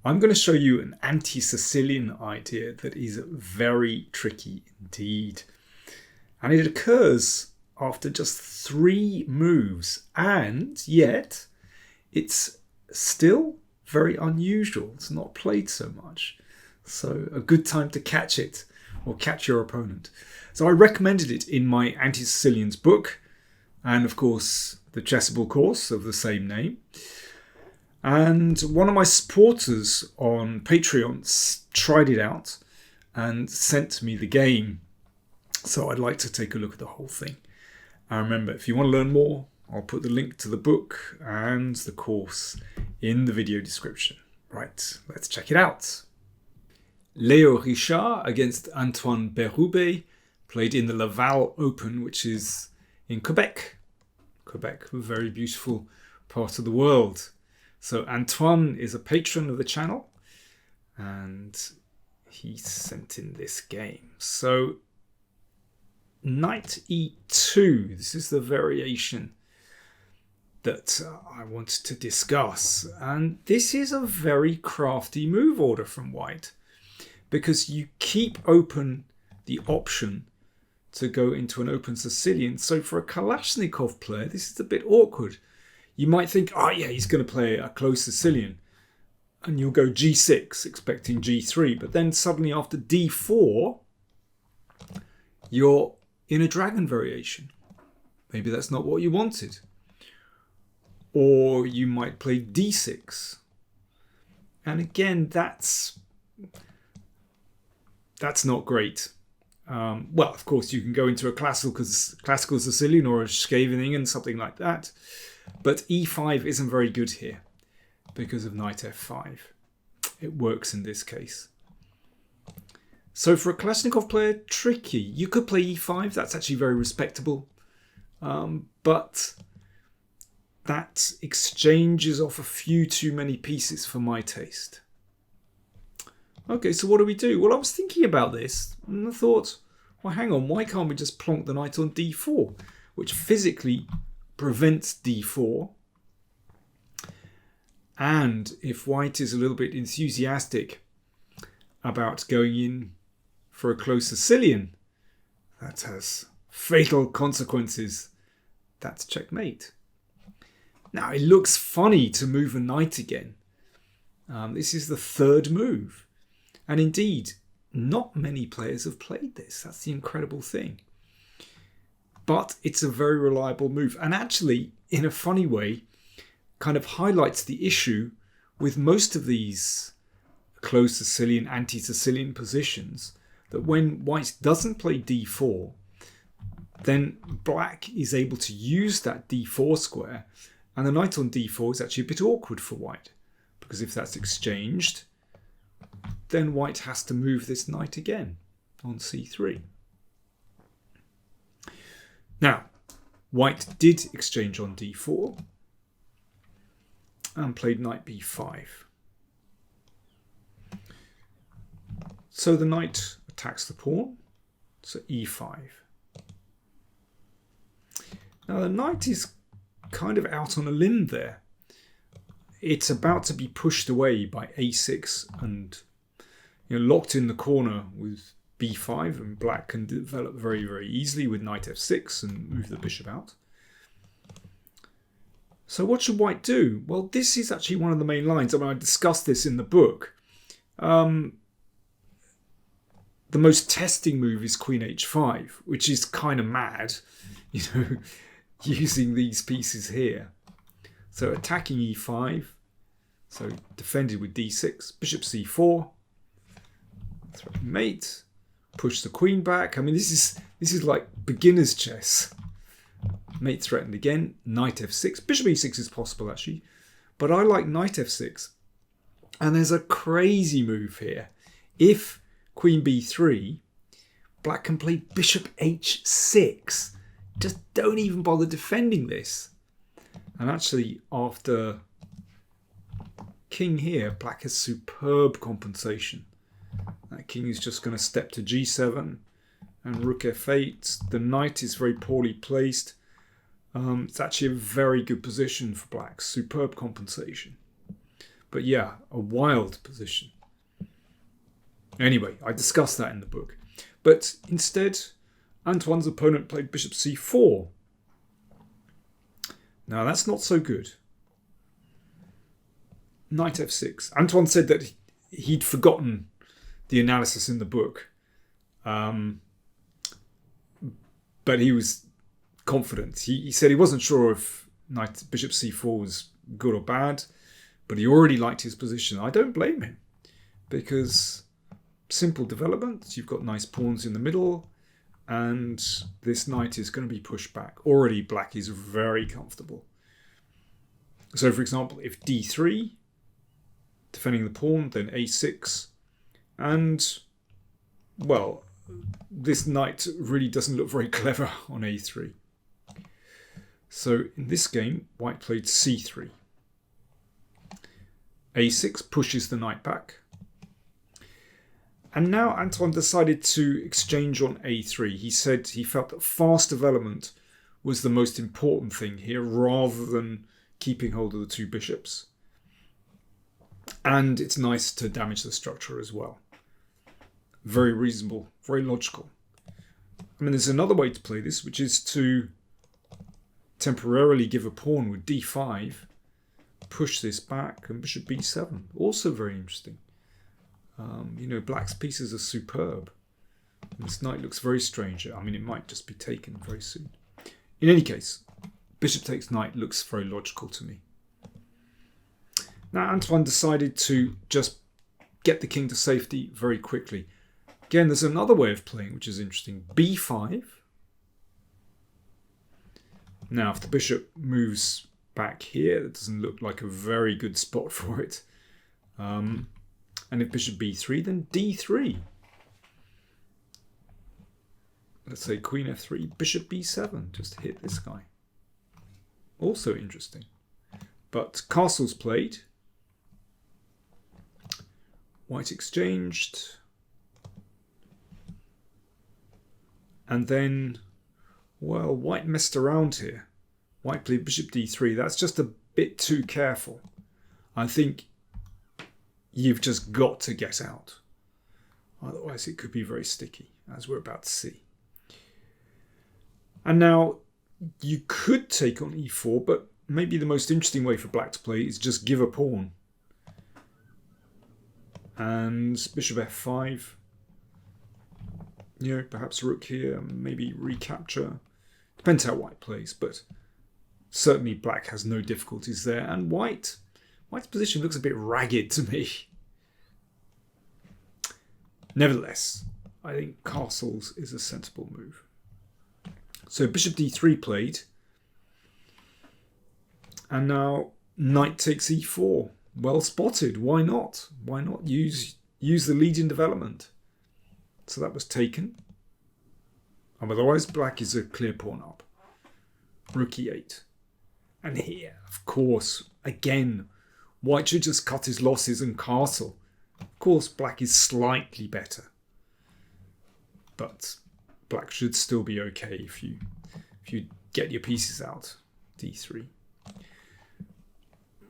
I'm going to show you an anti-Sicilian idea that is very tricky indeed. And it occurs after just 3 moves, and yet it's still very unusual. It's not played so much. So a good time to catch it, or catch your opponent. So I recommended it in my Anti-Sicilians book, and of course the Chessable course of the same name. And one of my supporters on Patreon tried it out and sent me the game. So I'd like to take a look at the whole thing. And remember, if you want to learn more, I'll put the link to the book and the course in the video description. Right, let's check it out. Léo Richard against Antoine Berube, played in the Laval Open, which is in Quebec. Quebec, a very beautiful part of the world. So Antoine is a patron of the channel, and he sent in this game. So knight e2, this is the variation that I wanted to discuss. And this is a very crafty move order from white, because you keep open the option to go into an open Sicilian. So for a Kalashnikov player, this is a bit awkward. You might think, oh yeah, he's going to play a closed Sicilian. And you'll go g6, expecting g3. But then suddenly after d4, you're in a dragon variation. Maybe that's not what you wanted. Or you might play d6. And again, that's not great. Well, of course, you can go into a classical Sicilian or a Scheveningen, something like that. But e5 isn't very good here because of knight f5. It works in this case. So for a Kalashnikov player, tricky. You could play e5. That's actually very respectable. But that exchanges off a few too many pieces for my taste. Okay, so what do we do? Well, I was thinking about this and I thought, well, hang on, why can't we just plonk the knight on d4, which physically prevents d4. And if white is a little bit enthusiastic about going in for a close Sicilian, that has fatal consequences. That's checkmate. Now, it looks funny to move a knight again. This is the 3rd move. And indeed, not many players have played this. That's the incredible thing. But it's a very reliable move. And actually, in a funny way, kind of highlights the issue with most of these closed Sicilian, anti-Sicilian positions, that when white doesn't play d4, then black is able to use that d4 square. And the knight on d4 is actually a bit awkward for white, because if that's exchanged, then white has to move this knight again on c3. Now, white did exchange on d4 and played knight b5. So the knight attacks the pawn, so e5. Now the knight is kind of out on a limb there. It's about to be pushed away by a6 and locked in the corner with b5, and black can develop very, very easily with knight f6 and move the bishop out. So what should white do? Well, this is actually one of the main lines. I mean, I discussed this in the book. The most testing move is queen h5, which is kind of mad, using these pieces here. So attacking e5, so defended with d6, bishop c4, threat mate, push the queen back. I mean, this is like beginner's chess. Mate threatened again, knight f6. Bishop e6 is possible actually, but I like knight f6. And there's a crazy move here. If queen b3, black can play bishop h6. Just don't even bother defending this. And actually, after king here, black has superb compensation. That king is just going to step to g7 and rook f8. The knight is very poorly placed. It's actually a very good position for black. Superb compensation. But yeah, a wild position. Anyway, I discussed that in the book. But instead, Antoine's opponent played bishop c4. Now that's not so good. Knight f6. Antoine said that he'd forgotten the analysis in the book. But he was confident. He said he wasn't sure if bishop c4 was good or bad, but he already liked his position. I don't blame him, because simple development, you've got nice pawns in the middle, and this knight is going to be pushed back. Already black is very comfortable. So for example, if d3, defending the pawn, then a6, and well, this knight really doesn't look very clever on a3. So in this game, white played c3. a6 pushes the knight back. And now Antoine decided to exchange on a3. He said he felt that fast development was the most important thing here, rather than keeping hold of the two bishops. And it's nice to damage the structure as well. Very reasonable, very logical. I mean, there's another way to play this, which is to temporarily give a pawn with d5, push this back, and bishop b7. Also very interesting. You know, black's pieces are superb. And this knight looks very strange. I mean, it might just be taken very soon. In any case, bishop takes knight looks very logical to me. Now Antoine decided to just get the king to safety very quickly. Again, there's another way of playing which is interesting. b5. Now, if the bishop moves back here, it doesn't look like a very good spot for it. And if bishop b3, then d3. Let's say queen f3, bishop b7. Just hit this guy. Also interesting. But castle's played. White exchanged. And then, well, white messed around here. White played bishop d3. That's just a bit too careful. I think you've just got to get out. Otherwise it could be very sticky, as we're about to see. And now you could take on e4, but maybe the most interesting way for black to play is just give a pawn. And bishop f5. You know, perhaps rook here, maybe recapture. Depends how white plays, but certainly black has no difficulties there. And white's position looks a bit ragged to me. Nevertheless, I think castles is a sensible move. So bishop d3 played. And now knight takes e4. Well spotted. Why not? Why not use the lead in development? So that was taken. And otherwise, black is a clear pawn up. Rook e8. And here, of course, again, white should just cut his losses and castle. Of course, black is slightly better. But black should still be okay if you get your pieces out. d3.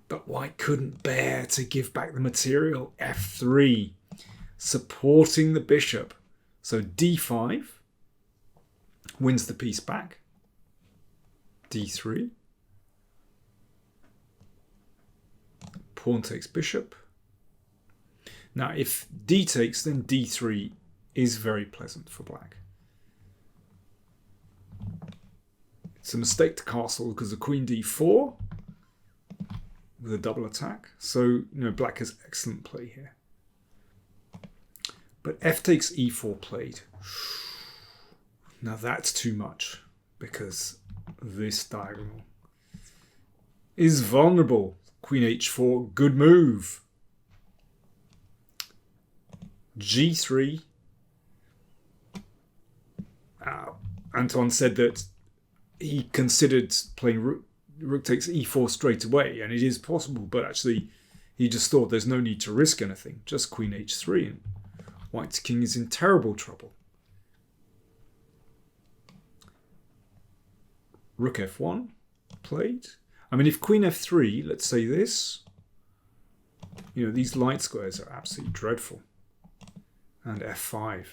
But white couldn't bear to give back the material. f3. Supporting the bishop. So d5 wins the piece back. d3. Pawn takes bishop. Now if d takes, then d3 is very pleasant for black. It's a mistake to castle because of queen d4 with a double attack. So, you know, black has excellent play here. But f takes e4 played. Now that's too much, because this diagonal is vulnerable. Queen h4, good move. g3. Antoine said that he considered playing rook takes e4 straight away, and it is possible, but actually he just thought there's no need to risk anything. Just queen h3 and white's king is in terrible trouble. Rook f1 played. I mean, if queen f3, let's say this, You know, these light squares are absolutely dreadful. And f5.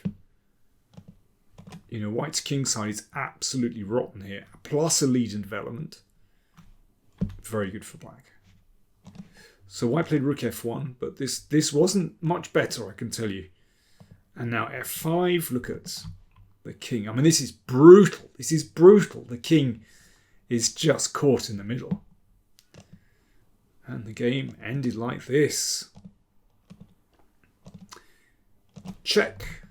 You know, white's kingside is absolutely rotten here. Plus a lead in development. Very good for black. So white played rook f1, but this wasn't much better, I can tell you. And now f5, look at the king. I mean, this is brutal. This is brutal. The king is just caught in the middle. And the game ended like this. Check.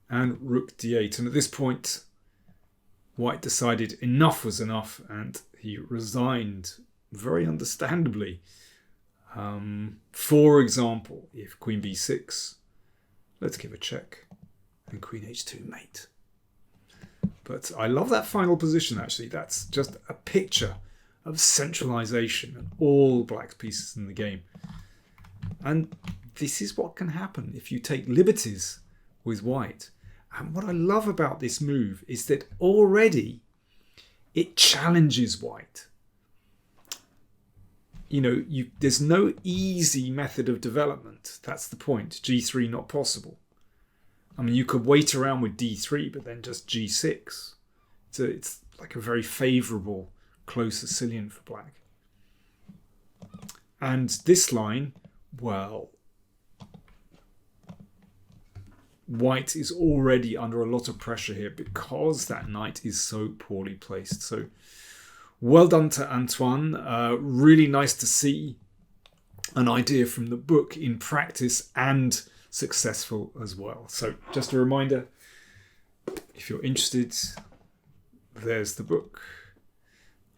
And rook d8. And at this point, white decided enough was enough and he resigned very understandably. For example, if queen b6, let's give a check. And queen h2 mate. But I love that final position, actually. That's just a picture of centralization and all black's pieces in the game. And this is what can happen if you take liberties with white. And what I love about this move is that already it challenges white. You know, there's no easy method of development. That's the point. G3 not possible. I mean, you could wait around with d3, but then just g6. So it's like a very favourable close Sicilian for black. And this line, well, white is already under a lot of pressure here because that knight is so poorly placed. So well done to Antoine. Really nice to see an idea from the book in practice and successful as well. So just a reminder, if you're interested, there's the book.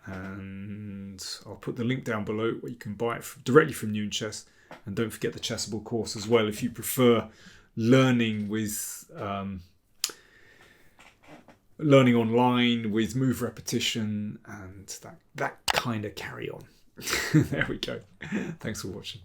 And I'll put the link down below where you can buy it directly from New in Chess. And don't forget the Chessable course as well if you prefer learning with learning online with move repetition and that kind of carry on. There we go. Thanks for watching.